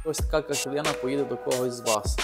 ось така кахелина поїде до когось з вас.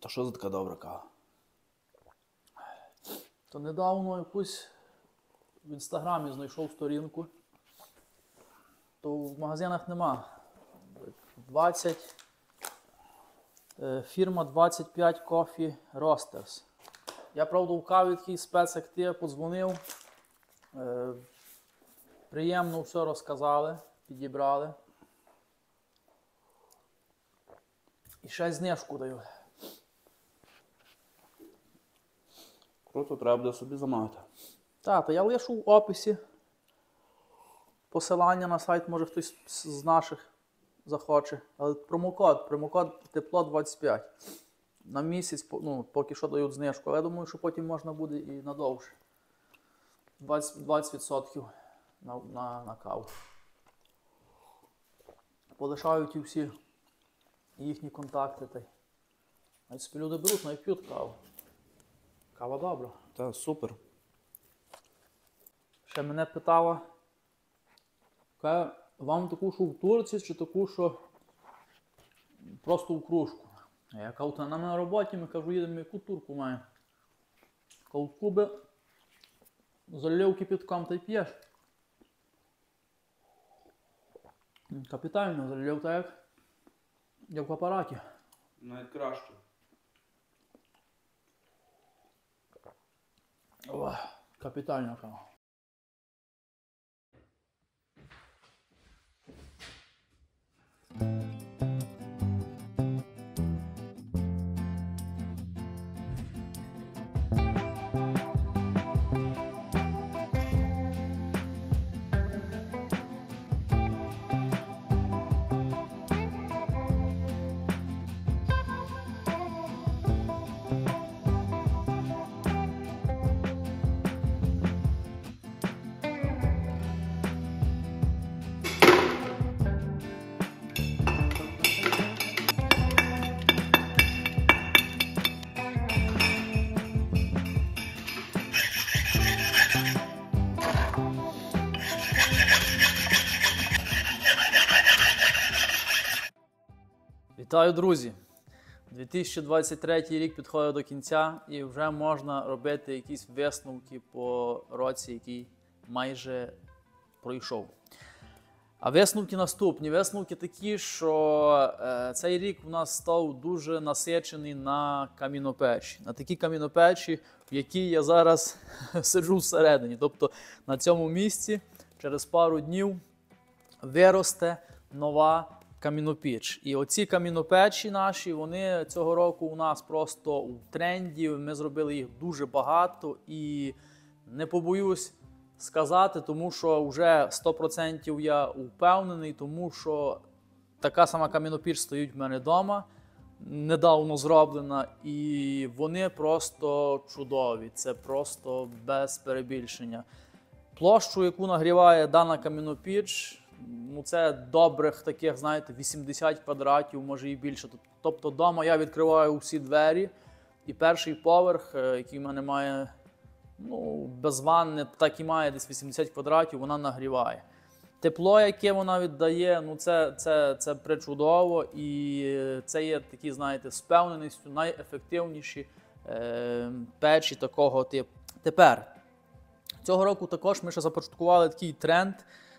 То що за така добра кава? То недавно якусь в інстаграмі знайшов сторінку, то в магазинах нема. 20, фірма 25 Coffee Roasters. Я, правда, у каві такий спецактив, подзвонив, приємно все розказали, підібрали. І ще знижку даю. Круто, треба буде собі замовити. Так, то я лишу в описі посилання на сайт, може хтось з наших захоче. Але промокод тепло 25. На місяць, ну, поки що дають знижку. Але я думаю, що потім можна буде і надовше. 20% на каву. Полишають і всі їхні контакти. Навіть собі люди беруть, навіть п'ють каву. Кава добра. Так, супер. Ще мене питала, каже, вам таку, що в турці, чи таку, що просто в кружку? А я кажу, та на роботі, ми кажу, їдемо, яку турку маємо? Кажу, в куби залив кипятком та й п'єш. Капітально залив так, як в апараті. Навіть краще. О, капітально кава. Вітаю, друзі! 2023 рік підходить до кінця і вже можна робити якісь висновки по році, який майже пройшов. А висновки наступні. Висновки такі, що цей рік у нас став дуже насичений на камінопечі. На такі камінопечі, в якій я зараз сиджу всередині. Тобто на цьому місці через пару днів виросте нова камінопіч. І оці камінопечі наші, вони цього року у нас просто у тренді. Ми зробили їх дуже багато і не побоюсь сказати, тому що вже 100% я впевнений, тому що така сама камінопіч стоїть в мене вдома, недавно зроблена, і вони просто чудові. Це просто без перебільшення. Площу, яку нагріває дана камінопіч, ну це добрих таких, знаєте, 80 квадратів, може і більше. Тобто вдома я відкриваю всі двері, і перший поверх, який в мене має, ну, без ванни, так і має десь 80 квадратів, вона нагріває. Тепло, яке вона віддає, ну це причудово, і це є такі, знаєте, з впевненістю найефективніші печі такого типу. Тепер, цього року також ми ще започаткували такий тренд,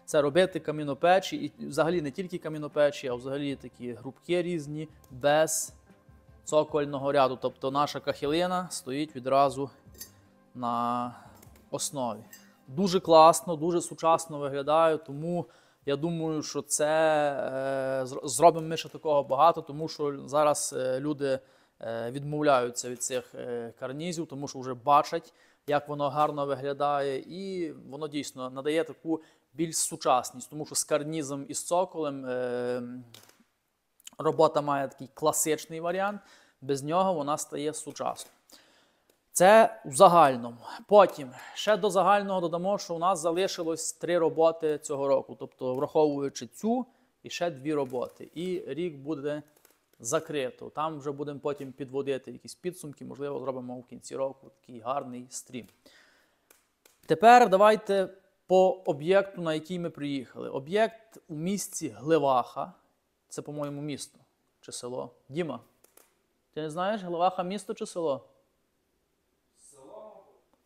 це робити камінопечі, і взагалі не тільки камінопечі, а взагалі такі грубки різні, без цокольного ряду. Тобто наша кахелина стоїть відразу на основі. дуже класно, дуже сучасно виглядає, тому я думаю, що це зробимо ми ще такого багато, тому що зараз люди відмовляються від цих карнізів, тому що вже бачать, як воно гарно виглядає, і воно дійсно надає таку більш сучасність, тому що з карнізом і з цоколем робота має такий класичний варіант, без нього вона стає сучасною. Це в загальному. Потім, ще до загального додамо, що у нас залишилось 3 роботи цього року, тобто враховуючи цю і ще 2 роботи. І рік буде закрито. Там вже будемо потім підводити якісь підсумки, можливо, зробимо в кінці року такий гарний стрім. Тепер давайте по об'єкту, на який ми приїхали. Об'єкт у місті Гливаха. Це, по-моєму, місто чи село. Діма, ти не знаєш, Гливаха місто чи село?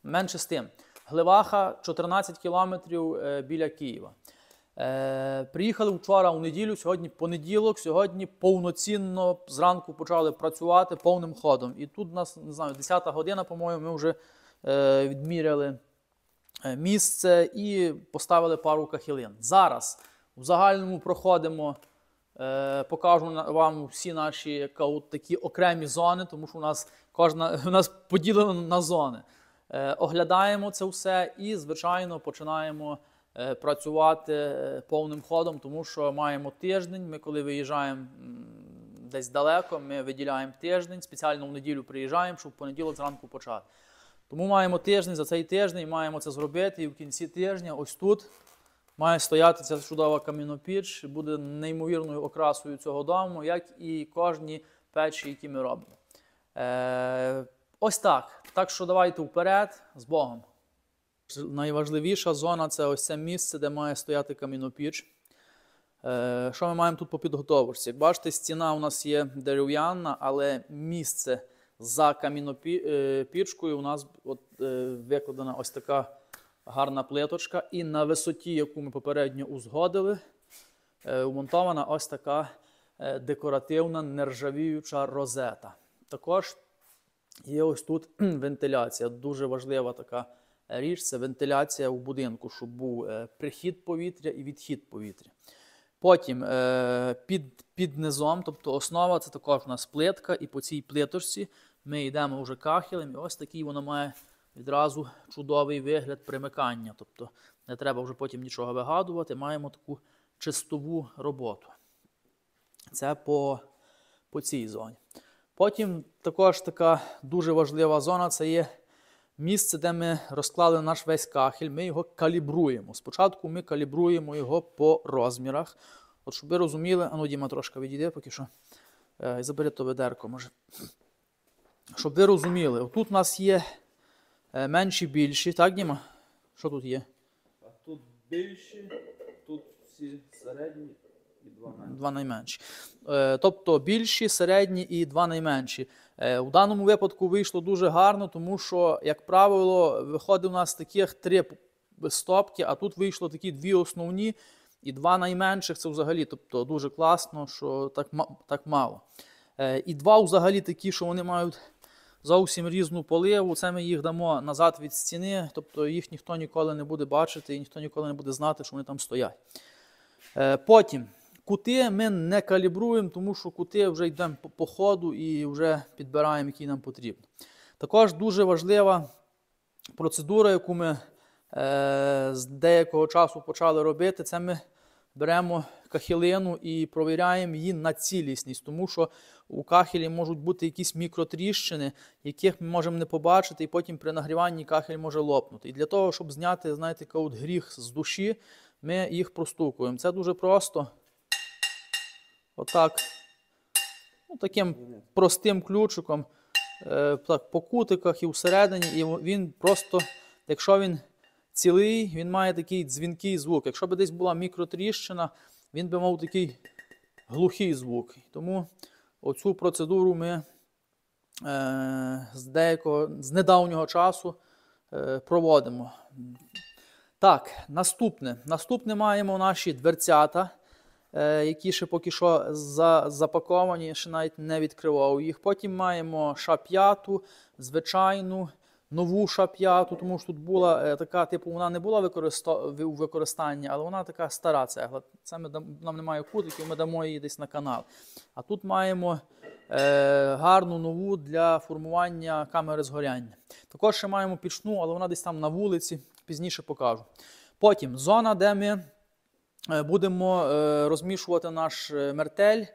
Менше з тим. Гливаха 14 кілометрів біля Києва. Приїхали вчора у неділю, сьогодні понеділок, сьогодні повноцінно зранку почали працювати повним ходом. І тут у нас, не знаю, 10-та година, по-моєму, ми вже відміряли місце і поставили пару кахилин. Зараз в загальному проходимо, покажу вам всі наші такі окремі зони, тому що у нас поділено на зони. Оглядаємо це все і, звичайно, починаємо працювати повним ходом, тому що маємо тиждень. Ми, коли виїжджаємо десь далеко, ми виділяємо тиждень, спеціально в неділю приїжджаємо, щоб в понеділок зранку почати. Тому маємо тиждень, за цей тиждень маємо це зробити, і в кінці тижня ось тут має стояти ця чудова камінопіч, буде неймовірною окрасою цього дому, як і кожні печі, які ми робимо. Ось так. Так що давайте вперед, з Богом. Найважливіша зона – це ось це місце, де має стояти камінопіч. Що ми маємо тут по підготовці? Як бачите, стіна у нас є дерев'яна, але місце за камінопічкою у нас викладена ось така гарна плиточка. І на висоті, яку ми попередньо узгодили, вмонтована ось така декоративна нержавіюча розета. Також є ось тут вентиляція. Дуже важлива така річ – це вентиляція у будинку, щоб був прихід повітря і відхід повітря. Потім під низом, тобто основа – це також у нас плитка, і по цій плиточці ми йдемо вже кахелем, і ось такий воно має відразу чудовий вигляд примикання. Тобто не треба вже потім нічого вигадувати, маємо таку чистову роботу. Це по цій зоні. Потім також така дуже важлива зона – це є місце, де ми розклали наш весь кахель, ми його калібруємо. Спочатку ми калібруємо його по розмірах. От щоб ви розуміли, а ну, Діма, трошки відійде поки що, і забери то ведерко, може. Щоб ви розуміли, отут у нас є менші, більші, так, Діма? Що тут є? А тут більші, тут всі середні і 2 менші. 2 найменші. Тобто більші, середні і 2 найменші. У даному випадку вийшло дуже гарно, тому що, як правило, виходить у нас таких 3 стопки, а тут вийшло такі 2 основні і 2 найменших. Це взагалі, тобто, дуже класно, що так мало. І 2 взагалі такі, що вони мають зовсім різну поливу. Це ми їх дамо назад від стіни, тобто їх ніхто ніколи не буде бачити і ніхто ніколи не буде знати, що вони там стоять. Потім. Кути ми не калібруємо, тому що кути вже йдемо по ходу і вже підбираємо, які нам потрібно. Також дуже важлива процедура, яку ми з деякого часу почали робити, це ми беремо кахелину і провіряємо її на цілісність, тому що у кахелі можуть бути якісь мікротріщини, яких ми можемо не побачити, і потім при нагріванні кахель може лопнути. І для того, щоб зняти, знаєте, гріх з душі, ми їх простукуємо. Це дуже просто. Отак, таким простим ключиком, так, по кутиках і всередині, і він просто, якщо він цілий, він має такий дзвінкий звук. Якщо б десь була мікротріщина, він би мав такий глухий звук. Тому оцю процедуру ми з недавнього часу проводимо. Так, наступне. Наступне маємо наші дверцята, які ще поки що запаковані, ще навіть не відкривав їх. Потім маємо шап'яту, звичайну, нову шап'яту, тому що тут була така, типу, вона не була у використанні, але вона така стара цегла. Це нам немає кутиків, ми дамо її десь на канал. А тут маємо гарну нову для формування камери згоряння. Також ще маємо пічну, але вона десь там на вулиці, пізніше покажу. Потім зона, де ми будемо розмішувати наш мертель.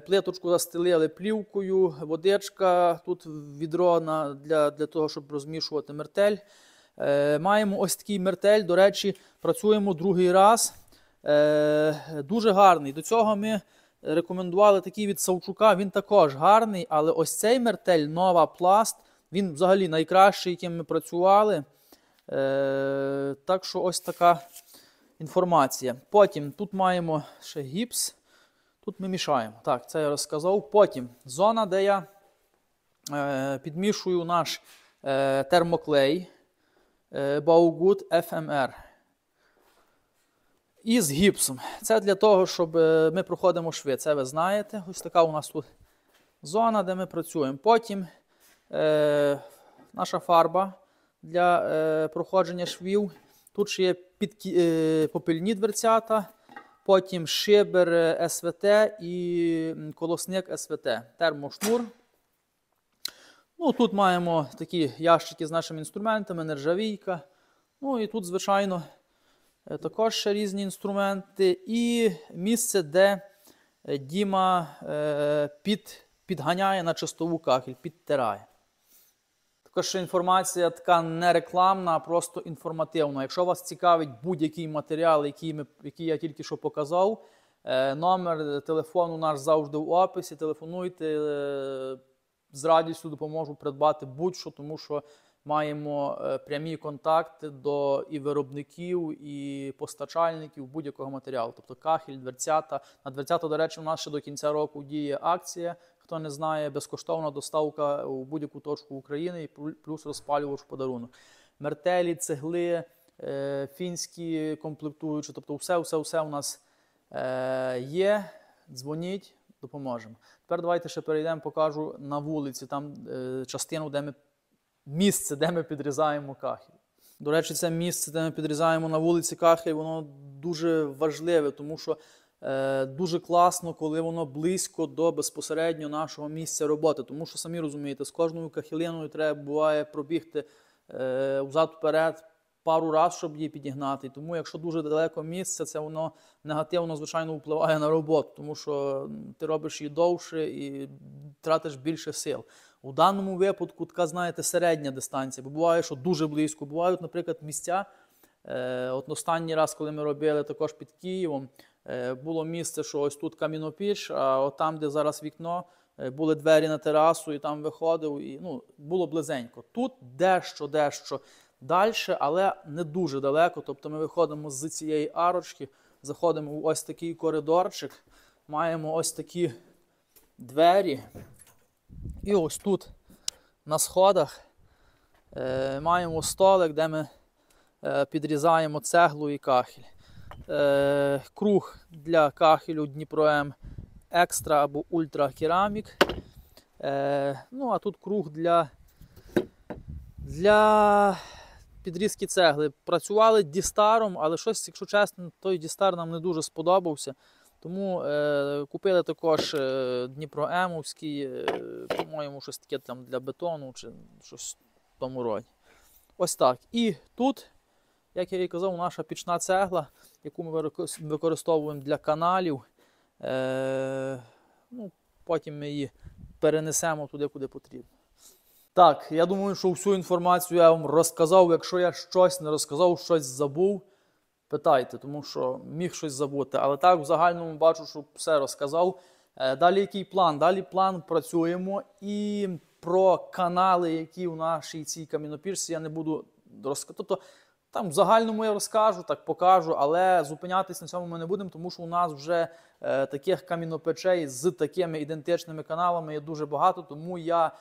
Плиточку застелили плівкою, водичка, тут відро для того, щоб розмішувати мертель. Маємо ось такий мертель, до речі, працюємо другий раз. Дуже гарний. До цього ми рекомендували такий від Савчука, він також гарний, але ось цей мертель Нова Пласт, він взагалі найкращий, яким ми працювали. Так що ось така інформація. Потім тут маємо ще гіпс. Тут ми мішаємо. Так, це я розказав. Потім зона, де я підмішую наш термоклей Baugut FMR. І з гіпсом. Це для того, щоб ми проходимо шви. Це ви знаєте. Ось така у нас тут зона, де ми працюємо. Потім наша фарба для проходження швів. Тут ще є попільні дверцята. Потім шибер СВТ і колосник СВТ. Термошнур. Ну, тут маємо такі ящики з нашими інструментами, нержавійка. Ну і тут, звичайно, також ще різні інструменти. І місце, де Діма підганяє на чистову кахель, підтирає. Також інформація така не рекламна, а просто інформативна. Якщо вас цікавить будь-який матеріал, який я тільки що показав, номер телефону наш завжди в описі, телефонуйте, з радістю допоможу придбати будь-що, тому що маємо прямі контакти до і виробників, і постачальників будь-якого матеріалу. Тобто кахель, дверцята. На дверцята, до речі, у нас ще до кінця року діє акція. Хто не знає, безкоштовна доставка у будь-яку точку України і плюс розпалювач в подарунок. Мертелі, цегли, фінські комплектуючі, тобто все у нас є. Дзвоніть, допоможемо. Тепер давайте ще перейдемо, покажу на вулиці, там частину, місце, де ми підрізаємо кахель. До речі, це місце, де ми підрізаємо на вулиці кахель, воно дуже важливе, тому що дуже класно, коли воно близько до безпосередньо нашого місця роботи. Тому що, самі розумієте, з кожною кахелиною треба буває пробігти взад-вперед пару разів, щоб її підігнати. Тому якщо дуже далеко місце, це воно негативно, звичайно, впливає на роботу, тому що ти робиш її довше і тратиш більше сил. У даному випадку така, знаєте, середня дистанція, бо буває, що дуже близько. Бувають, наприклад, місця. От останній раз, коли ми робили також під Києвом, було місце, що ось тут камінопіч, а от там, де зараз вікно, були двері на терасу, і там виходив, і було близенько. Тут дещо далі, але не дуже далеко. Тобто ми виходимо з цієї арочки, заходимо в ось такий коридорчик, маємо ось такі двері. І ось тут на сходах маємо столик, де ми підрізаємо цеглу і кахель. Круг для кахелю Дніпро М екстра або ультра керамік. Ну а тут круг для підрізки цегли. Працювали дістаром, але щось, якщо чесно, той дістар нам не дуже сподобався. Тому купили також Дніпро Емовський, по-моєму, щось таке там для бетону чи щось в тому роді. Ось так. І тут, як я і казав, наша пічна цегла, яку ми використовуємо для каналів. Потім ми її перенесемо туди, куди потрібно. Так, я думаю, що всю інформацію я вам розказав. Якщо я щось не розказав, щось забув, питайте, тому що міг щось забути. Але так, в загальному бачу, що все розказав. Далі який план? Далі план працюємо. І про канали, які в нашій цій камінопічці, я не буду розказувати. Тобто, там в загальному я розкажу, так покажу, але зупинятись на цьому ми не будемо, тому що у нас вже таких камінопечей з такими ідентичними каналами є дуже багато, тому я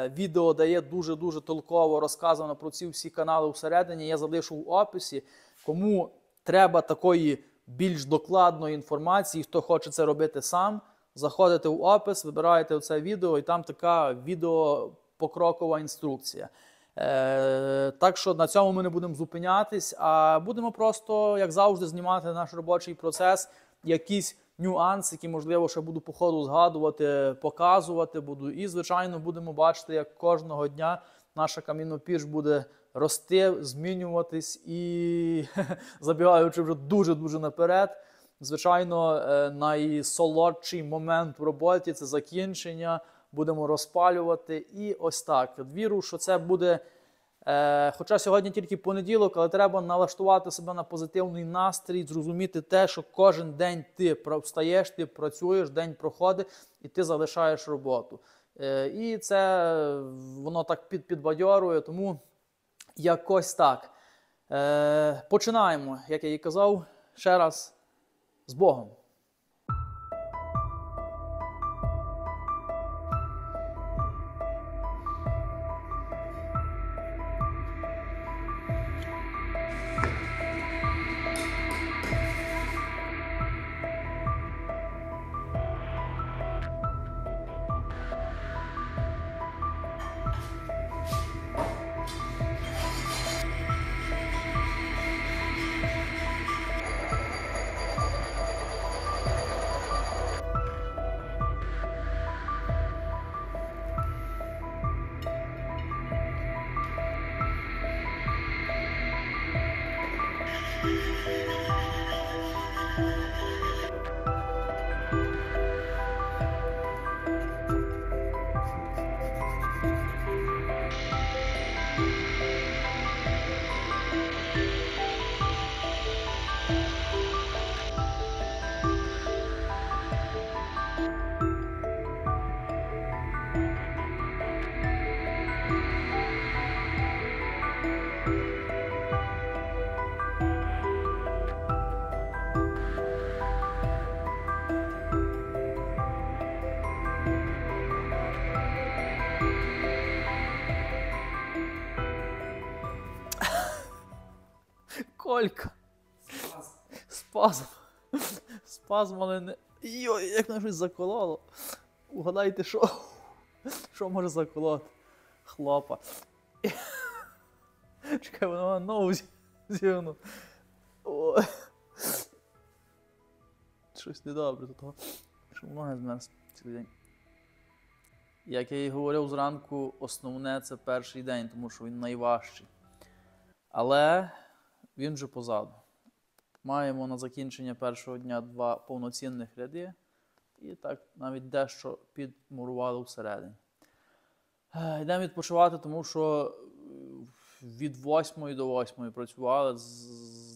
відео дає дуже-дуже толково розказано про ці всі канали всередині, я залишу в описі. Кому треба такої більш докладної інформації, хто хоче це робити сам, заходите в опис, вибираєте оце відео, і там така відео покрокова інструкція. Так що на цьому ми не будемо зупинятись, а будемо просто, як завжди, знімати наш робочий процес, якісь нюанси, які, можливо, ще буду по ходу згадувати, показувати буду. І, звичайно, будемо бачити, як кожного дня наша камінопіч буде рости, змінюватись і, забігаючи вже дуже-дуже наперед, звичайно, найсолодший момент в роботі – це закінчення, будемо розпалювати і ось так. Вірю, що це буде, хоча сьогодні тільки понеділок, але треба налаштувати себе на позитивний настрій, зрозуміти те, що кожен день ти встаєш, ти працюєш, день проходить і ти залишаєш роботу. І це воно так підбадьорує, тому якось так. Починаємо, як я і казав, ще раз з Богом. Колька. Спазм. Спазм, але не... Йой, як на щось закололо. Угадайте, що? Що може заколоти? Хлопа. Чекай, воно на ногу зігну. Щось недобре до того, що ноги змерз цілий день. Як я і говорив зранку, основне це перший день, тому що він найважчий. Але він вже позаду. Маємо на закінчення першого дня 2 повноцінних ряди. І так навіть дещо підмурували всередині. Йдемо відпочивати, тому що від 8 до 8 працювали,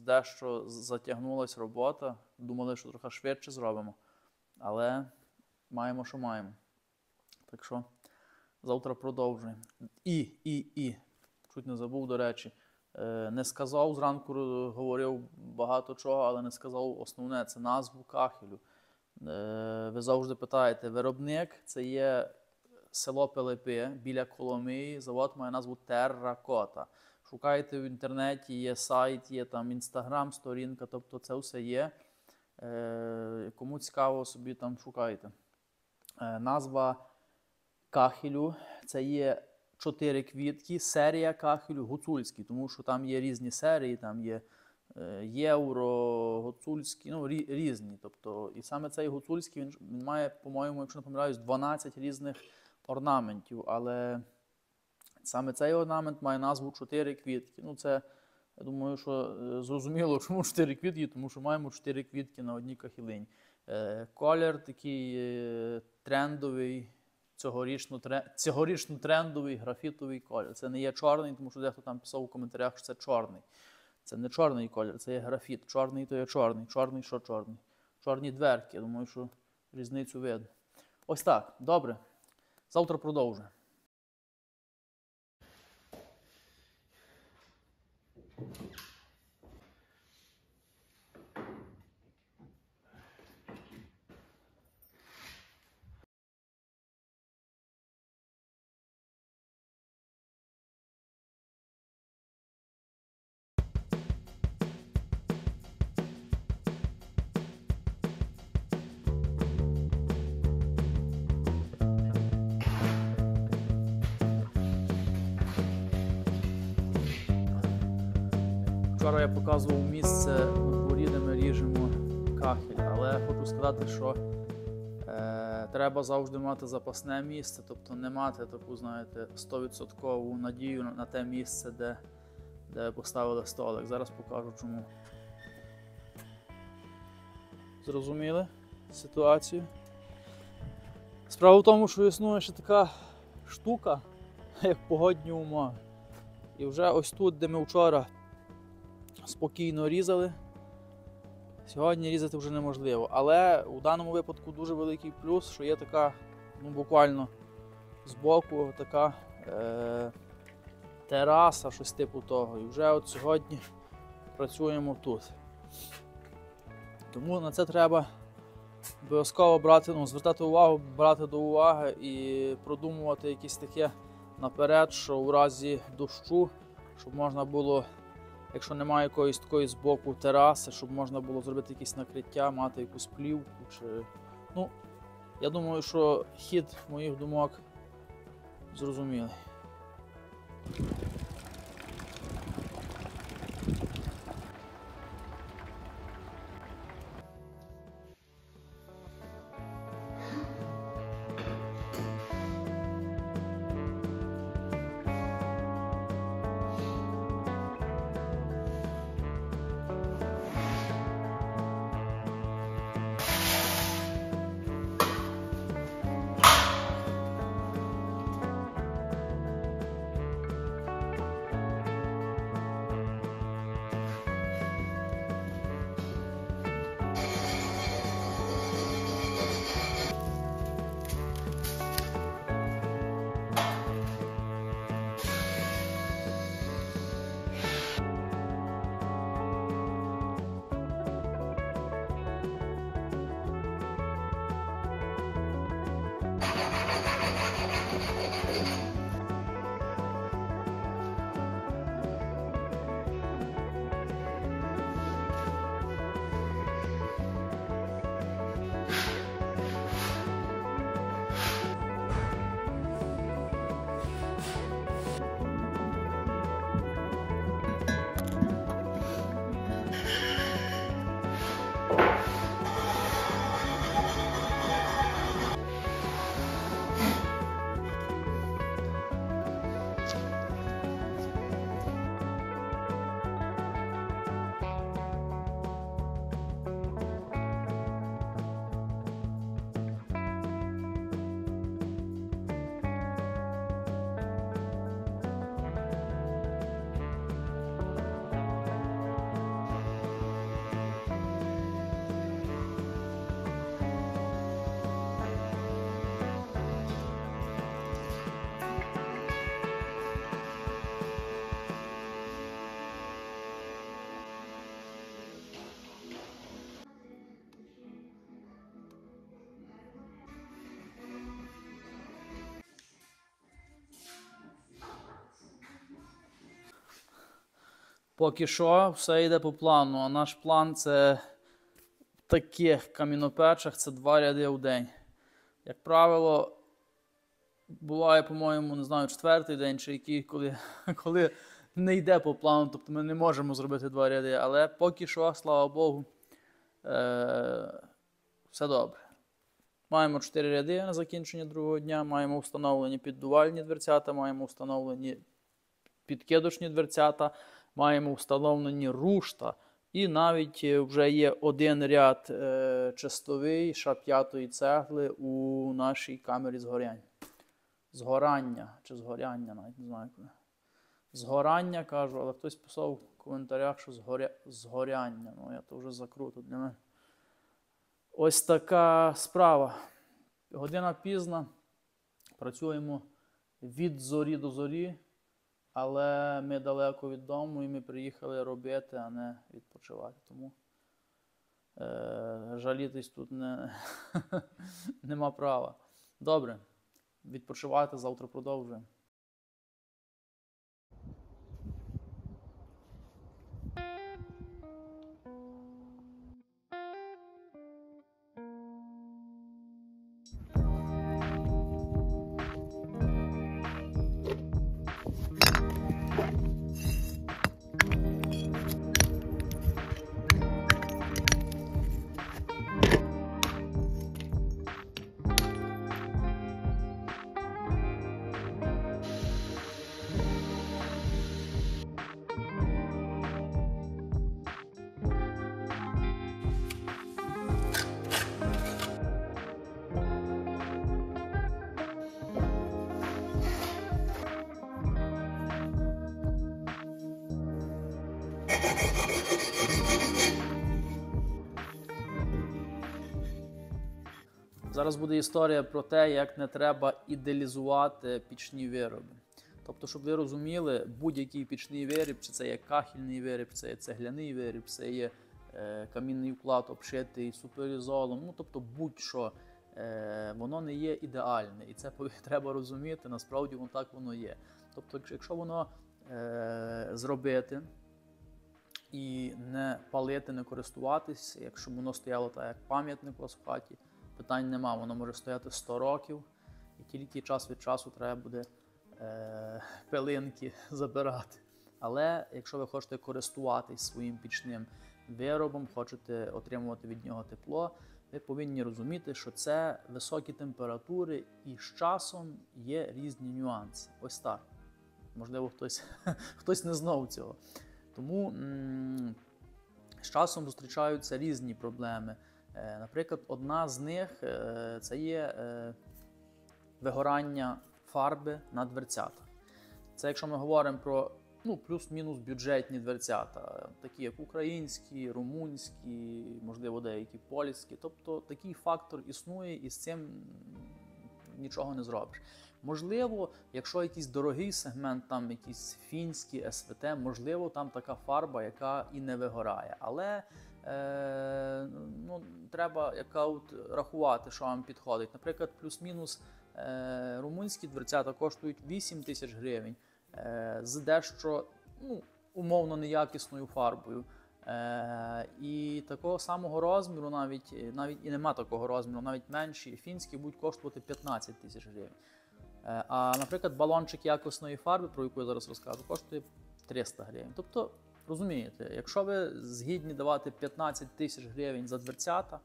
дещо затягнулася робота. Думали, що трохи швидше зробимо. Але маємо, що маємо. Так що завтра продовжуємо. І. Чуть не забув, до речі. Не сказав, зранку говорив багато чого, але не сказав основне, це назву кахелю. Ви завжди питаєте, виробник – це є село Пилипи біля Коломиї, завод має назву Терракота. Шукайте в інтернеті, є сайт, є там інстаграм, сторінка, тобто це все є. Кому цікаво, собі там шукайте. Назва кахелю – це є 4 квітки, серія кахелю гуцульський, тому що там є різні серії, там є євро, гуцульський, ну різні. Тобто, і саме цей гуцульський, він має, по-моєму, якщо не помиляюсь, 12 різних орнаментів, але саме цей орнамент має назву 4 квітки. Ну це, я думаю, що зрозуміло, чому 4 квітки, тому що маємо 4 квітки на одній кахелині. Колір такий трендовий, цьогорічно трендовий графітовий колір. Це не є чорний, тому що дехто там писав у коментарях, що це чорний. Це не чорний колір, це є графіт. Чорний то є чорний. Чорний що чорний? Чорні дверки. Я думаю, що різницю видно. Ось так. Добре. Завтра продовжуємо. Вчора я показував місце в дворі, де ми ріжемо кахель, але хочу сказати, що треба завжди мати запасне місце, тобто не мати таку, знаєте, 100% надію на те місце, де поставили столик. Зараз покажу чому. Зрозуміли ситуацію? Справа в тому, що існує ще така штука, як погодні умови. І вже ось тут, де ми вчора спокійно різали, сьогодні різати вже неможливо. Але у даному випадку дуже великий плюс, що є така, ну буквально збоку така тераса, щось типу того. І вже от сьогодні працюємо тут. Тому на це треба обов'язково брати, звертати увагу, брати до уваги і продумувати якісь таке наперед, що в разі дощу, щоб можна було, якщо немає якоїсь такої збоку тераси, щоб можна було зробити якісь накриття, мати якусь плівку. Ну, я думаю, що хід моїх думок зрозумілий. Поки що все йде по плану, а наш план це в таких камінопечах це 2 ряди в день. Як правило, буває, по-моєму, не знаю, 4-й день чи який, коли не йде по плану, тобто ми не можемо зробити 2 ряди, але поки що, слава Богу, все добре. Маємо 4 ряди на закінчення другого дня, маємо встановлені піддувальні дверцята, маємо встановлені підкидочні дверцята, маємо встановлені рушта. І навіть вже є 1 ряд чистовий ша-5 цегли у нашій камері згоряння. Згорання, чи згоряння, навіть не знаю коли. Згорання, кажу, але хтось писав в коментарях, що згоряння. Ну, я то вже закруто для мене. Ось така справа. Година пізна, працюємо від зорі до зорі, але ми далеко від дому і ми приїхали робити, а не відпочивати. Тому жалітись тут нема права. Добре, відпочивати, завтра продовжуємо. Зараз буде історія про те, як не треба ідеалізувати пічні вироби. Тобто, щоб ви розуміли, будь-який пічний виріб, чи це є кахельний виріб, чи це є цегляний виріб, це є камінний вклад обшитий суперізолом, ну тобто будь-що, воно не є ідеальне. І це треба розуміти, насправді так воно є. Тобто, якщо воно зробити і не палити, не користуватись, якщо воно стояло так, як пам'ятник у вас в хаті, питань нема, воно може стояти 100 років, і тільки час від часу треба буде пилинки забирати. Але якщо ви хочете користуватись своїм пічним виробом, хочете отримувати від нього тепло, ви повинні розуміти, що це високі температури і з часом є різні нюанси. Ось так. Можливо, хтось не знав цього. Тому з часом зустрічаються різні проблеми. Наприклад, одна з них це є вигорання фарби на дверцята. Це якщо ми говоримо про плюс-мінус бюджетні дверцята, такі як українські, румунські, можливо, деякі польські. Тобто такий фактор існує і з цим нічого не зробиш. Можливо, якщо якийсь дорогий сегмент, там якийсь фінський, СВТ, можливо, там така фарба, яка і не вигорає. Але треба рахувати, що вам підходить. Наприклад, плюс-мінус румунські дверцята коштують 8 тисяч гривень з дещо умовно неякісною фарбою. І такого самого розміру, навіть і нема такого розміру, навіть менші, фінські будуть коштувати 15 тисяч гривень. А, наприклад, балончик якісної фарби, про яку я зараз розкажу, коштує 300 гривень. Тобто, розумієте, якщо ви згідні давати 15 тисяч гривень за дверцята,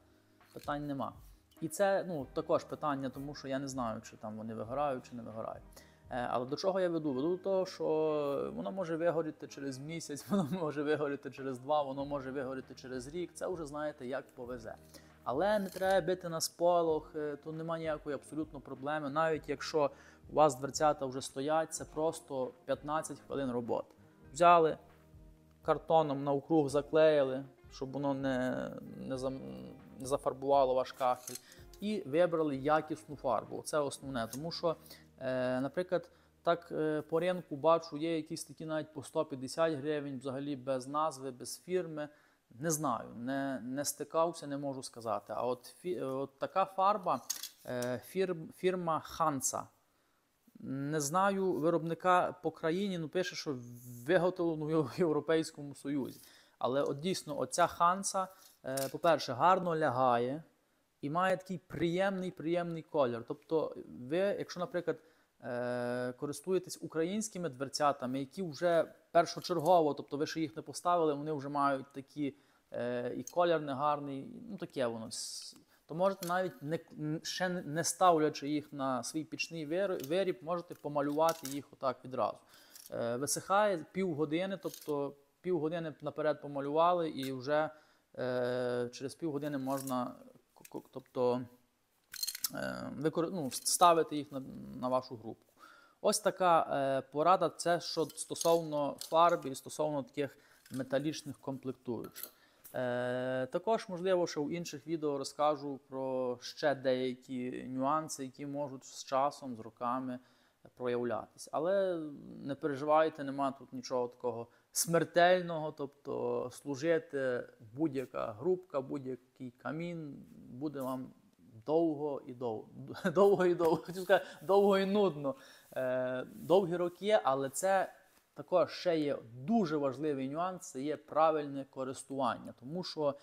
питань нема. І це також питання, тому що я не знаю, чи там вони вигорають, чи не вигорають. Але до чого я веду? Веду до того, що воно може вигоріти через місяць, воно може вигоріти через 2, воно може вигоріти через рік. Це вже, знаєте, як повезе. Але не треба бити на сполох, тут немає ніякої абсолютно проблеми. Навіть якщо у вас дверцята вже стоять, це просто 15 хвилин роботи. Взяли, картоном навкруг заклеїли, щоб воно не зафарбувало ваш кахель, і вибрали якісну фарбу. Це основне, тому що, наприклад, так по ринку бачу, є якісь такі навіть по 150 гривень, взагалі без назви, без фірми. Не знаю, не стикався, не можу сказати. А от така фарба, фірма Hansa. Не знаю виробника по країні, пише, що виготовлено в Європейському Союзі. Але от дійсно, оця Hansa, по-перше, гарно лягає і має такий приємний колір. Тобто ви, якщо, наприклад, користуєтесь українськими дверцятами, які вже першочергово, тобто ви ще їх не поставили, вони вже мають такі і колір негарний, таке воно. То можете навіть, ще не ставлячи їх на свій пічний виріб, можете помалювати їх отак відразу. Висихає півгодини, тобто півгодини наперед помалювали і вже через півгодини можна ставити їх на вашу групку. Ось така порада, це що стосовно фарб і стосовно таких металічних комплектуючих. Також, можливо, що в інших відео розкажу про ще деякі нюанси, які можуть з часом, з роками проявлятися. Але не переживайте, нема тут нічого такого смертельного, тобто служити будь-яка групка, будь-який камін буде вам довго і нудно. Довгі роки, але це також ще є дуже важливий нюанс, це є правильне користування. Тому що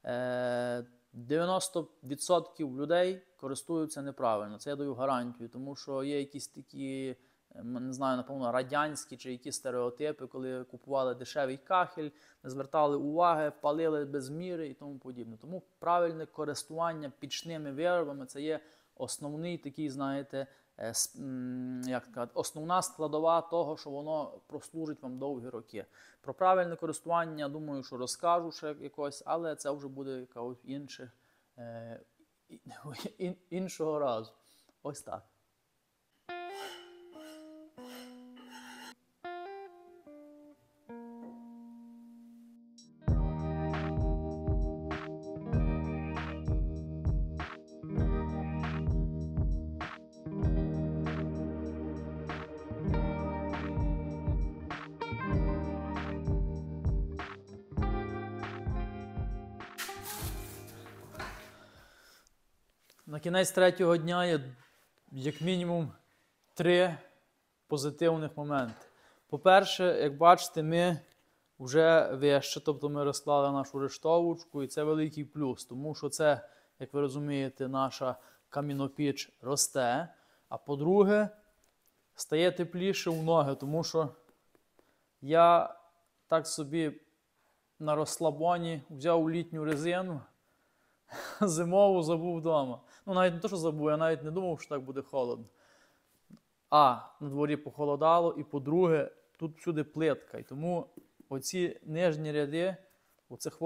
90% людей користуються неправильно, це я даю гарантію. Тому що є якісь такі, не знаю, напевно, радянські чи якісь стереотипи, коли купували дешевий кахель, не звертали уваги, палили без міри і тому подібне. Тому правильне користування пічними виробами – це є основний такий, знаєте, основна складова того, що воно прослужить вам довгі роки. Про правильне користування, думаю, що розкажу ще якось, але це вже буде іншого разу. Ось так. На кінець третього дня є як мінімум 3 позитивних моменти. По-перше, як бачите, ми вже вище, тобто ми розклали нашу рештовочку, і це великий плюс, тому що це, як ви розумієте, наша камінопіч росте. А по-друге, стає тепліше у ноги, тому що я так собі на розслабоні взяв літню резину, зимову забув вдома. Ну, навіть не те, що забув, я навіть не думав, що так буде холодно. А, на дворі похолодало, і по-друге, тут всюди плитка. І тому оці нижні ряди у цих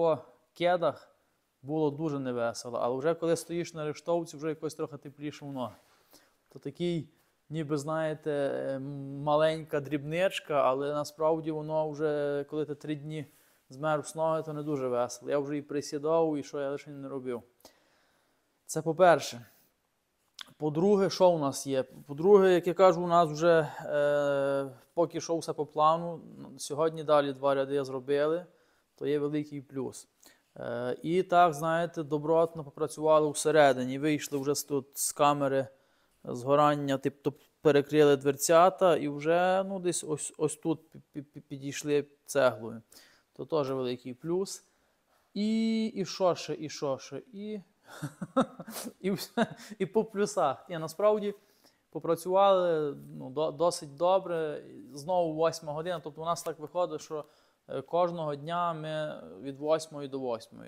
кедах було дуже невесело. Але вже коли стоїш на рештовці, вже якось трохи тепліше в ноги. То такий, ніби, знаєте, маленька дрібничка, але насправді воно вже, коли ти 3 дні змерз ноги, то не дуже весело. Я вже і присідав, і що я лише не робив. Це по-перше. По-друге, що у нас є? По-друге, як я кажу, у нас вже поки йшов все по плану. Сьогодні далі 2 ряди зробили, то є великий плюс. І так, знаєте, добротно попрацювали всередині. Вийшли вже тут з камери згорання, тобто перекрили дверцята і вже десь ось тут підійшли цеглою. То теж великий плюс. І що ще, і що ще, і по плюсах. І насправді попрацювали досить добре. Знову 8 година. Тобто у нас так виходить, що кожного дня ми від 8 до 8.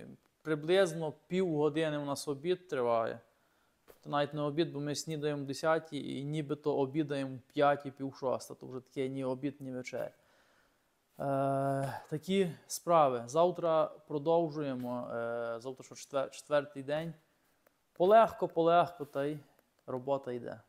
Приблизно півгодини у нас обід триває. Тобто навіть не обід, бо ми снідаємо в 10 і нібито обідаємо в 5, пів 6. То вже таке ні обід, ні вечеря. Такі справи. Завтра продовжуємо. Завтра що 4-й день. Полегко, та й робота йде.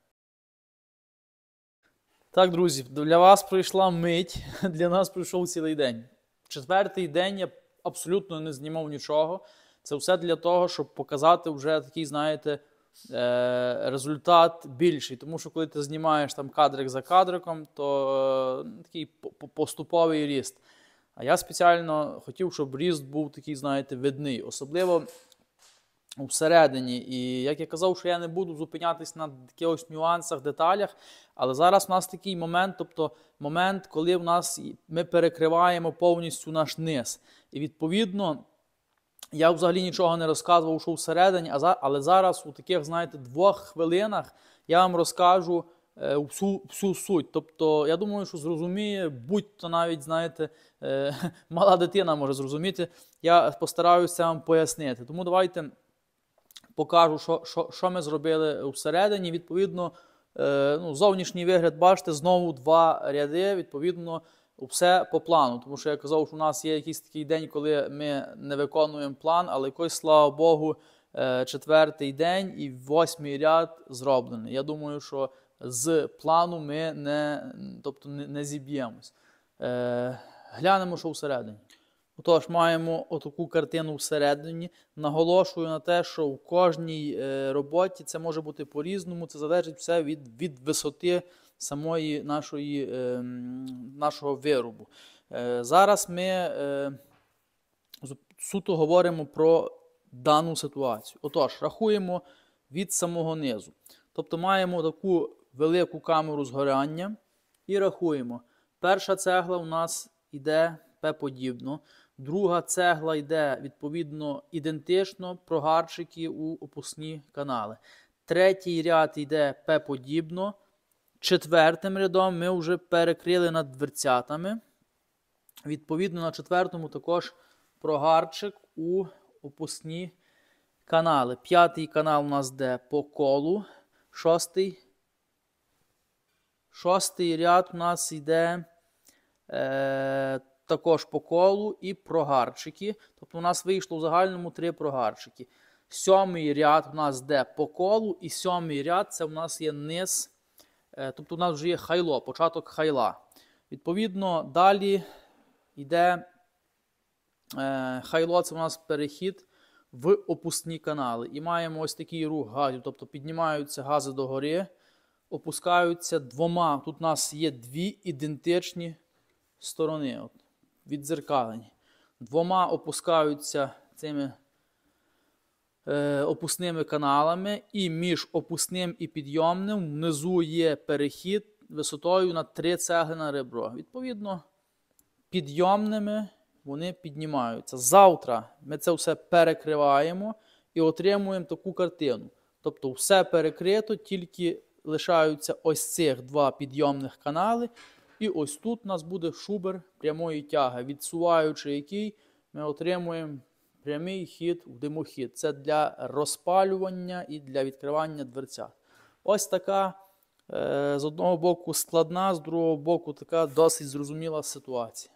Так, друзі, для вас пройшла мить, для нас пройшов цілий день. 4-й день я абсолютно не знімав нічого. Це все для того, щоб показати вже такий, знаєте, результат більший. Тому що коли ти знімаєш там кадрик за кадриком, то такий поступовий ріст. А я спеціально хотів, щоб ріст був такий, знаєте, видний. Особливо всередині. І як я казав, що я не буду зупинятись на якихось нюансах, деталях, але зараз у нас такий момент, тобто момент, коли ми перекриваємо повністю наш низ. І відповідно, я взагалі нічого не розказував, що всередині, але зараз у таких, знаєте, 2 хвилинах я вам розкажу всю суть. Тобто, я думаю, що зрозуміє, будь-то навіть, знаєте, мала дитина може зрозуміти. Я постараюся вам пояснити. Тому давайте покажу, що ми зробили всередині. Відповідно, зовнішній вигляд, бачите, знову 2 ряди, відповідно, все по плану. Тому що я казав, що у нас є якийсь такий день, коли ми не виконуємо план, але якось, слава Богу, 4-й день і 8-й ряд зроблений. Я думаю, що з плану ми не зіб'ємось. Глянемо, що всередині. Отож, маємо отаку картину всередині. Наголошую на те, що в кожній роботі це може бути по-різному, це залежить все від висоти самої нашого виробу. Зараз ми суто говоримо про дану ситуацію. Отож, рахуємо від самого низу. Тобто маємо таку велику камеру згорання і рахуємо. Перша цегла у нас йде П-подібно, друга цегла йде, відповідно, ідентично, прогарчики у опускні канали. Третій ряд йде П-подібно. 4-м рядом ми вже перекрили над дверцятами. Відповідно, на 4-му також прогарчик у опускні канали. 5-й канал у нас йде по колу. 6-й ряд у нас йде також по колу і прогарчики. Тобто у нас вийшло в загальному 3 прогарчики. 7-й ряд у нас йде по колу, і 7-й ряд це у нас є низ. Тобто у нас вже є хайло, початок хайла. Відповідно, далі йде хайло, це у нас перехід в опускні канали. І маємо ось такий рух газів, тобто піднімаються гази догори, опускаються 2. Тут у нас є 2 ідентичні сторони, віддзеркалені. 2 опускаються цими опусними каналами, і між опусним і підйомним внизу є перехід висотою на 3 цегли на ребро. Відповідно, підйомними вони піднімаються. Завтра ми це все перекриваємо і отримуємо таку картину. Тобто все перекрито, тільки лишаються ось цих 2 підйомних канали. І ось тут у нас буде шубер прямої тяги, відсуваючи який ми отримуємо прямий хід в димохід. Це для розпалювання і для відкривання дверцят. Ось така, з одного боку складна, з другого боку така досить зрозуміла ситуація.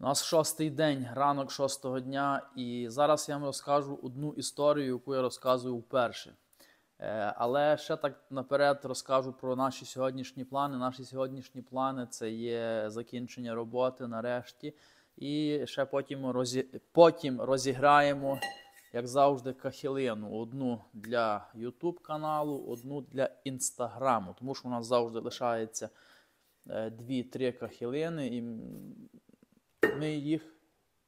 У нас 6-й день, ранок 6-го дня, і зараз я вам розкажу одну історію, яку я розказую вперше. Але ще так наперед розкажу про наші сьогоднішні плани. Наші сьогоднішні плани – це є закінчення роботи нарешті. І ще потім розіграємо, як завжди, кахилину. Одну для YouTube каналу, одну для Інстаграму. Тому що у нас завжди лишається 2-3 кахилини, і ми їх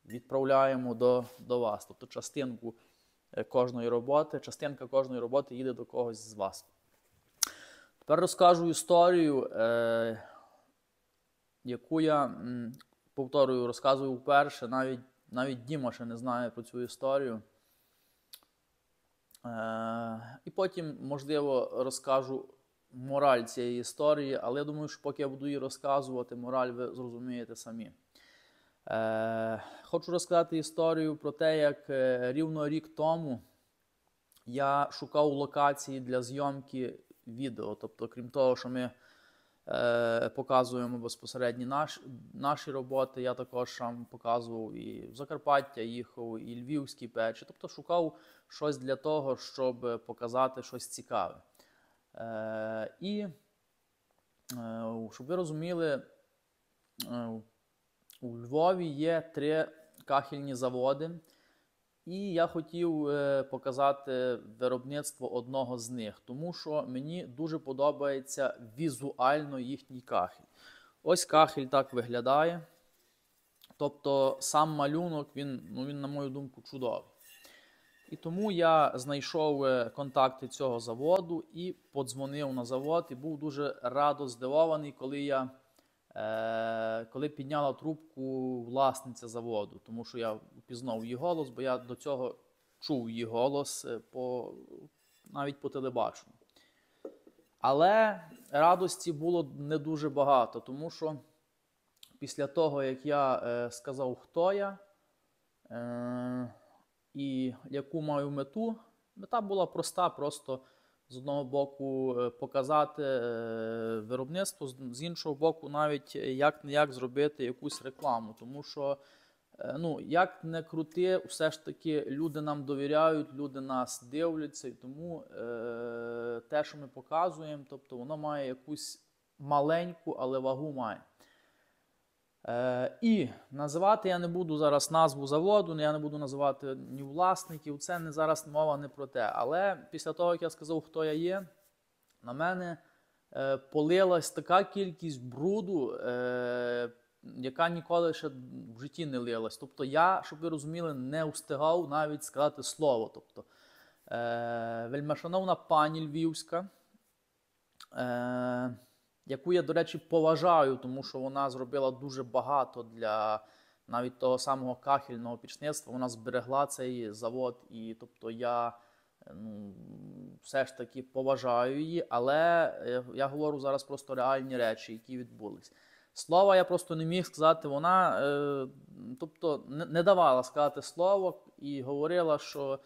відправляємо до вас. Тобто частинка кожної роботи їде до когось з вас. Тепер розкажу історію, яку я, повторюю, розказую вперше. Навіть Діма ще не знає про цю історію. І потім, можливо, розкажу мораль цієї історії, але я думаю, що поки я буду її розказувати, мораль ви зрозумієте самі. Хочу розказати історію про те, як рівно рік тому я шукав локації для зйомки відео. Тобто, крім того, що ми показуємо безпосередньо наші роботи, я також там показував і в Закарпаття їхав, і Львівські печі. Тобто шукав щось для того, щоб показати щось цікаве. І, щоб ви розуміли, у Львові є 3 кахельні заводи, і я хотів показати виробництво одного з них, тому що мені дуже подобається візуально їхній кахель. Ось кахель так виглядає. Тобто сам малюнок, він, на мою думку, чудовий. І тому я знайшов контакти цього заводу і подзвонив на завод, і був дуже радо здивований, коли підняла трубку власниця заводу, тому що я впізнав її голос, бо я до цього чув її голос навіть по телебаченню. Але радості було не дуже багато, тому що після того, як я сказав, хто я і яку маю мету, мета була проста, просто з одного боку показати виробництво, з іншого боку навіть як зробити якусь рекламу. Тому що, як не крути, все ж таки люди нам довіряють, люди нас дивляться, і тому те, що ми показуємо, тобто воно має якусь маленьку, але вагу має. І називати я не буду зараз назву заводу, я не буду називати ні власників, це зараз мова не про те. Але після того, як я сказав, хто я є, на мене полилась така кількість бруду, яка ніколи ще в житті не лилась. Тобто я, щоб ви розуміли, не встигав навіть сказати слово. Тобто, вельмишановна пані Львівська, яку я, до речі, поважаю, тому що вона зробила дуже багато для навіть того самого кахельного пічництва. Вона зберегла цей завод, і тобто я все ж таки поважаю її, але я говорю зараз просто реальні речі, які відбулись. Слова я просто не міг сказати, вона тобто не давала сказати слово і говорила, що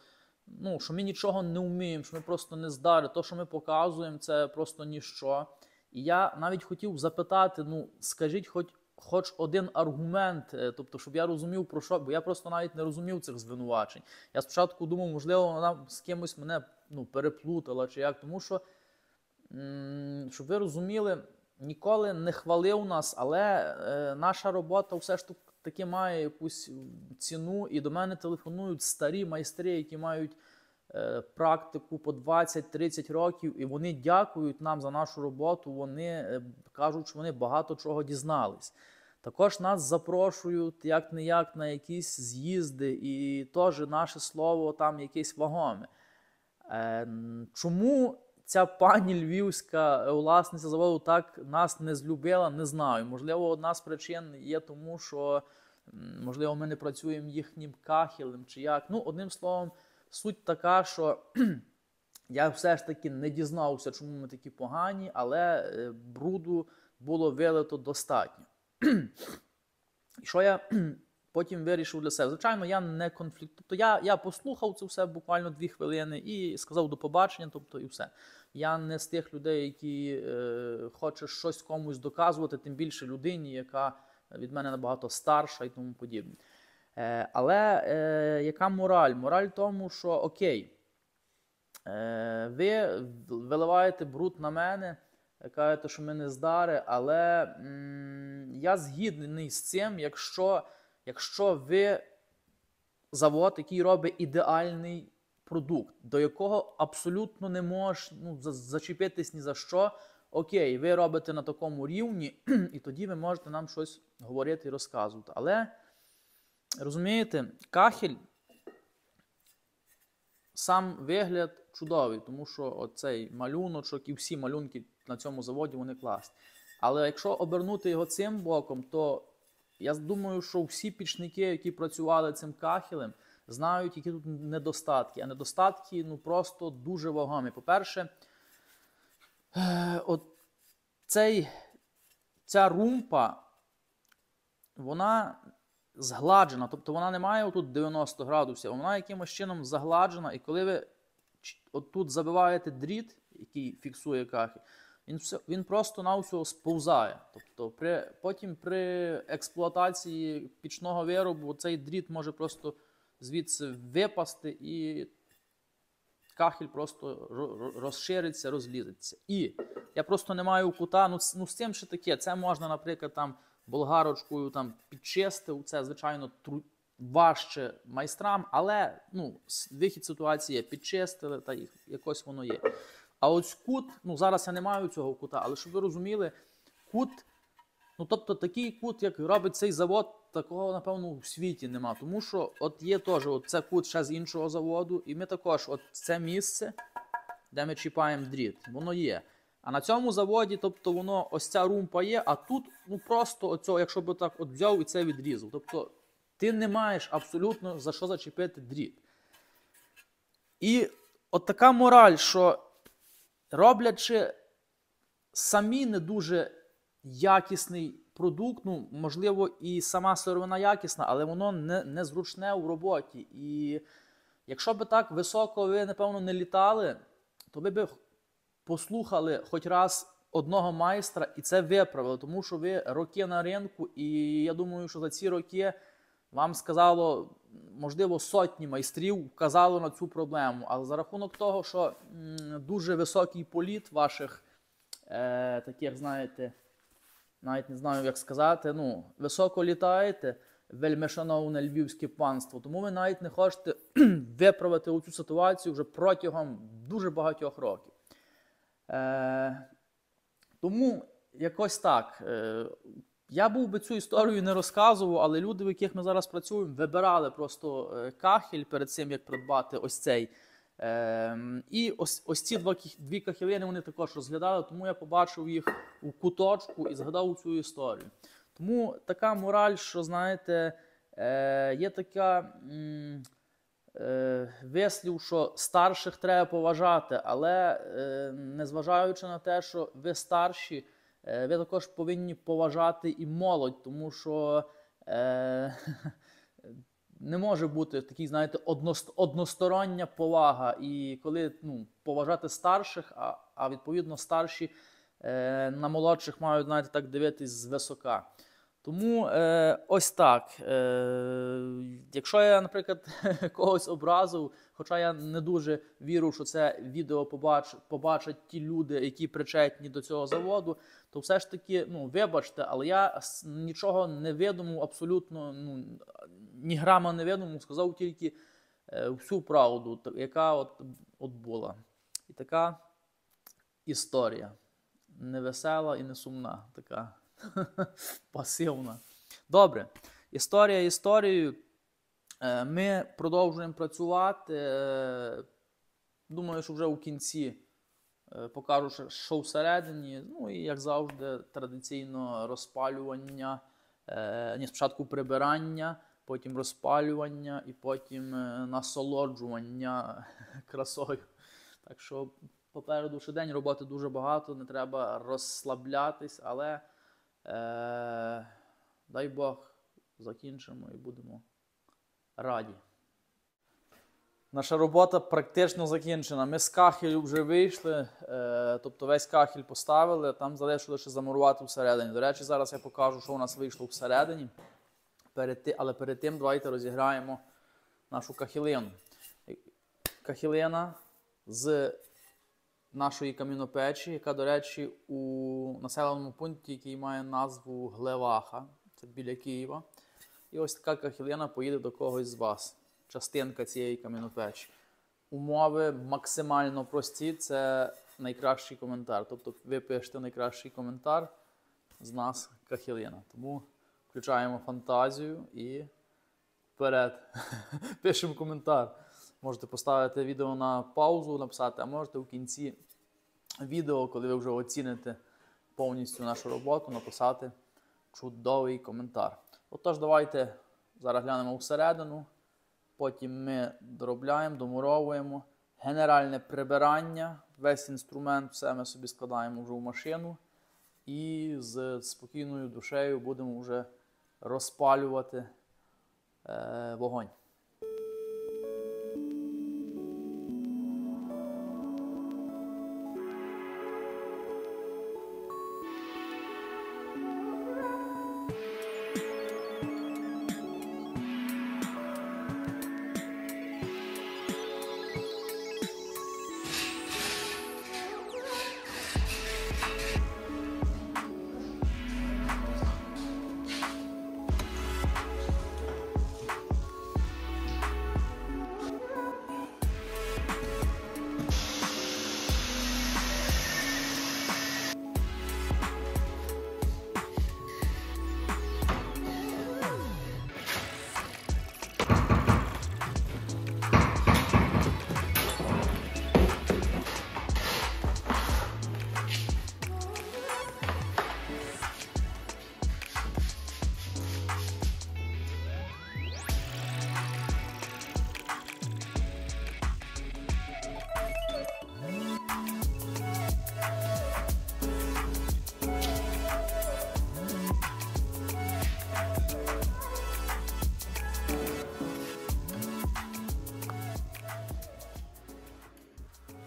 ми нічого не вміємо, що ми просто не здарі, то, що ми показуємо, це просто ніщо. І я навіть хотів запитати, скажіть хоч один аргумент, тобто, щоб я розумів про що, бо я просто навіть не розумів цих звинувачень. Я спочатку думав, можливо, вона з кимось мене переплутала чи як, тому що, щоб ви розуміли, ніколи не хвалив нас, але наша робота все ж таки має якусь ціну, і до мене телефонують старі майстри, які мають практику по 20-30 років, і вони дякують нам за нашу роботу, вони кажуть, що вони багато чого дізнались. Також нас запрошують як-не-як на якісь з'їзди, і теж наше слово там якесь вагоме. Чому ця пані львівська власниця заводу так нас не злюбила, не знаю. Можливо, одна з причин є тому, що, можливо, ми не працюємо їхнім кахелем, чи як. Одним словом, суть така, що я все ж таки не дізнався, чому ми такі погані, але бруду було вилито достатньо. І що я потім вирішив для себе? Звичайно, я не конфліктую. Тобто я послухав це все буквально 2 хвилини і сказав до побачення, тобто і все. Я не з тих людей, які хочуть щось комусь доказувати, тим більше людині, яка від мене набагато старша і тому подібне. Але яка мораль? Мораль в тому, що окей, ви виливаєте бруд на мене, кажете, що ми не здари, але я згідний з цим, якщо ви завод, який робить ідеальний продукт, до якого абсолютно не можеш зачепитись ні за що, окей, ви робите на такому рівні, і тоді ви можете нам щось говорити і розказувати. Але, розумієте, кахель, сам вигляд чудовий, тому що оцей малюночок і всі малюнки на цьому заводі, вони класні. Але якщо обернути його цим боком, то я думаю, що всі пічники, які працювали цим кахелем, знають, які тут недостатки. А недостатки просто дуже вагомі. По-перше, ця румпа, вона згладжена, тобто вона не має отут 90 градусів, вона якимось чином загладжена, і коли ви отут забиваєте дріт, який фіксує кахель, він просто на всього сповзає. Тобто потім при експлуатації пічного виробу цей дріт може просто звідси випасти і кахель просто розшириться, розлізеться. І я просто не маю кута, з цим ще таке, це можна, наприклад, там болгарочкою там підчистив. Це, звичайно, важче майстрам, але вихід з ситуації є. Підчистили, та якось воно є. А ось кут, зараз я не маю цього кута, але щоб ви розуміли, кут, тобто такий кут, як робить цей завод, такого, напевно, в світі нема. Тому що от є теж це кут ще з іншого заводу, і ми також, от це місце, де ми чіпаємо дріт, воно є. А на цьому заводі, тобто воно, ось ця румпа є, а тут, просто оцього, якщо б так от взяв і це відрізав. Тобто ти не маєш абсолютно за що зачепити дріт. І от така мораль, що роблячи самі не дуже якісний продукт, можливо, і сама сировина якісна, але воно не зручне у роботі. І якщо б так високо ви, напевно, не літали, то ви б послухали хоч раз одного майстра і це виправили, тому що ви роки на ринку, і я думаю, що за ці роки вам сказало, можливо, сотні майстрів вказало на цю проблему. Але за рахунок того, що дуже високий політ ваших, таких, знаєте, навіть не знаю, як сказати, високо літаєте, вельмишановне львівське панство, тому ви навіть не хочете виправити цю ситуацію вже протягом дуже багатьох років. Тому якось так. Я був би цю історію не розказував, але люди, в яких ми зараз працюємо, вибирали просто кахель перед цим, як придбати ось цей. І ось ці дві кахелини вони також розглядали, тому я побачив їх у куточку і згадав цю історію. Тому така мораль, що, знаєте, є така вислів, що старших треба поважати, але незважаючи на те, що ви старші, ви також повинні поважати і молодь, тому що не може бути такий, знаєте, одностороння повага. І коли поважати старших, а відповідно старші на молодших мають, знаєте, так дивитись звисока. Тому ось так. Якщо я, наприклад, когось образив, хоча я не дуже вірю, що це відео побачать ті люди, які причетні до цього заводу, то все ж таки, вибачте, але я нічого не видумав, абсолютно, ні грама не видумав, сказав тільки всю правду, яка от була. І така історія. Не весела і не сумна, така пасивна. Добре, історія історією. Ми продовжуємо працювати. Думаю, що вже у кінці покажу, що всередині. І, як завжди, традиційно розпалювання. Спочатку прибирання, потім розпалювання і потім насолоджування красою. Так що попереду ще день, роботи дуже багато, не треба розслаблятись, але дай Бог, закінчимо і будемо раді. Наша робота практично закінчена. Ми з кахелю вже вийшли, тобто весь кахель поставили, там залишилося ще замурувати всередині. До речі, зараз я покажу, що у нас вийшло всередині. Але перед тим давайте розіграємо нашу кахелину. Кахелина з нашої камінопечі, яка, до речі, у населеному пункті, який має назву Глеваха, це біля Києва. І ось така кахелина поїде до когось з вас. Частинка цієї камінопечі. Умови максимально прості, це найкращий коментар. Тобто ви пишете найкращий коментар, з нас кахелина. Тому включаємо фантазію і вперед. Пишемо коментар. Можете поставити відео на паузу, написати, а можете в кінці відео, коли ви вже оціните повністю нашу роботу, написати чудовий коментар. Отож, давайте зараз глянемо всередину. Потім ми доробляємо, домуровуємо. Генеральне прибирання, весь інструмент, все ми собі складаємо вже в машину. І з спокійною душею будемо вже розпалювати вогонь.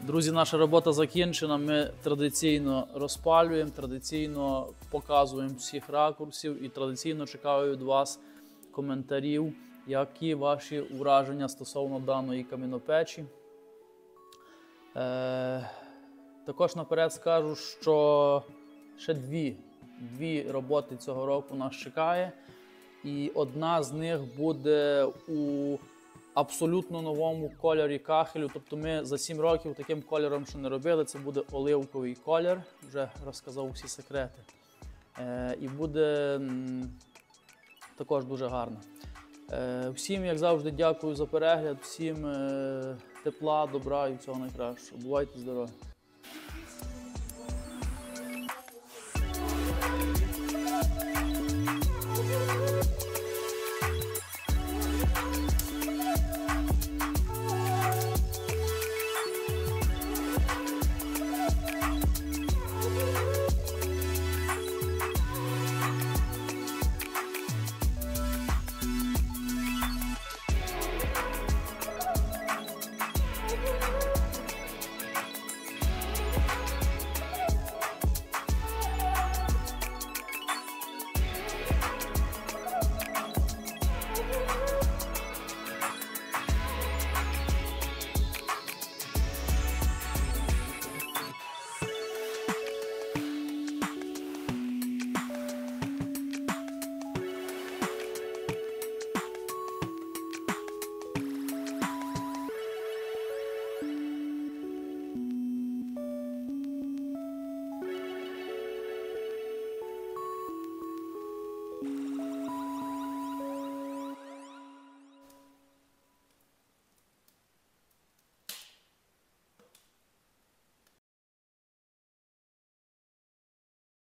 Друзі, наша робота закінчена. Ми традиційно розпалюємо, традиційно показуємо всіх ракурсів і традиційно чекаю від вас коментарів, які ваші враження стосовно даної камінопечі. Також наперед скажу, що ще дві роботи цього року нас чекає. І одна з них буде у абсолютно новому кольорі кахелю. Тобто ми за 7 років таким кольором ще не робили. Це буде оливковий колір, вже розказав всі секрети. І буде також дуже гарно. Всім, як завжди, дякую за перегляд, всім тепла, добра і всього найкращого. Бувайте здорові!